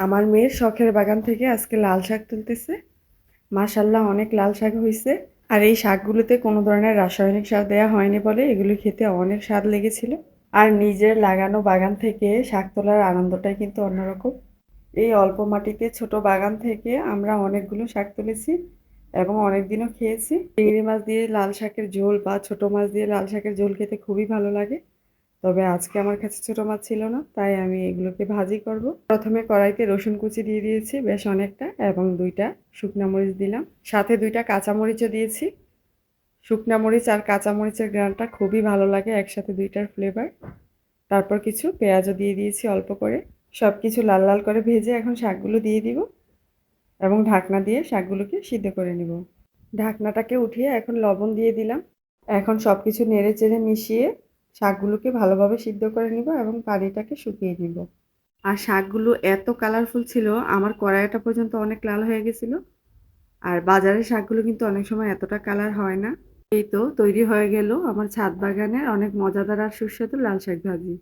আমার মেয়ের শখের বাগান থেকে আজকে লাল শাক তুলতেছে। মাশাআল্লাহ, অনেক লাল শাক হয়েছে। আর এই শাকগুলোতে কোনো ধরনের রাসায়নিক সার দেওয়া হয়নি বলে এগুলো খেতে অনেক স্বাদ লেগেছিল। আর নিজের লাগানো বাগান থেকে শাক তোলার আনন্দটাই কিন্তু অন্যরকম। এই অল্প মাটিতে ছোট বাগান থেকে আমরা অনেকগুলো শাক তুলেছি এবং অনেক দিনও খেয়েছি। চিংড়ি মাছ দিয়ে লাল শাকের ঝোল বা ছোট মাছ দিয়ে লাল শাকের ঝোল খেতে খুবই ভালো লাগে। তবে আজকে আমার কাছে ছোট মাছ ছিল না, তাই আমি এগুলোকে ভাজি করব। প্রথমে কড়াইতে রসুন কুচি দিয়ে দিয়েছি বেশ অনেকটা, এবং 2টা শুকনা মরিচ দিলাম, সাথে 2টা কাঁচামরিচও দিয়েছি। শুকনা মরিচ আর কাঁচামরিচের ঘ্রাণটা খুবই ভালো লাগে একসাথে, 2টার ফ্লেভার। তারপর কিছু পেঁয়াজও দিয়ে দিয়েছি অল্প করে। সব কিছু লাল লাল করে ভেজে এখন শাকগুলো দিয়ে দিব এবং ঢাকনা দিয়ে শাকগুলোকে সিদ্ধ করে নিব। ঢাকনাটাকে উঠিয়ে এখন লবণ দিয়ে দিলাম। এখন সব কিছু নেড়ে চেড়ে মিশিয়ে শাকগুলোকে ভালোভাবে সিদ্ধ করে নিব এবং পানিটাকে শুকিয়ে নিব। আর শাকগুলো এত কালারফুল ছিল, আমার কড়াইটা পর্যন্ত অনেক লাল হয়ে গেছিল। আর বাজারের শাকগুলো কিন্তু অনেক সময় এতটা কালার হয় না। এই তো তৈরি হয়ে গেল আমার ছাদ বাগানের অনেক মজাদার আর সুস্বাদু লাল শাক ভাজি।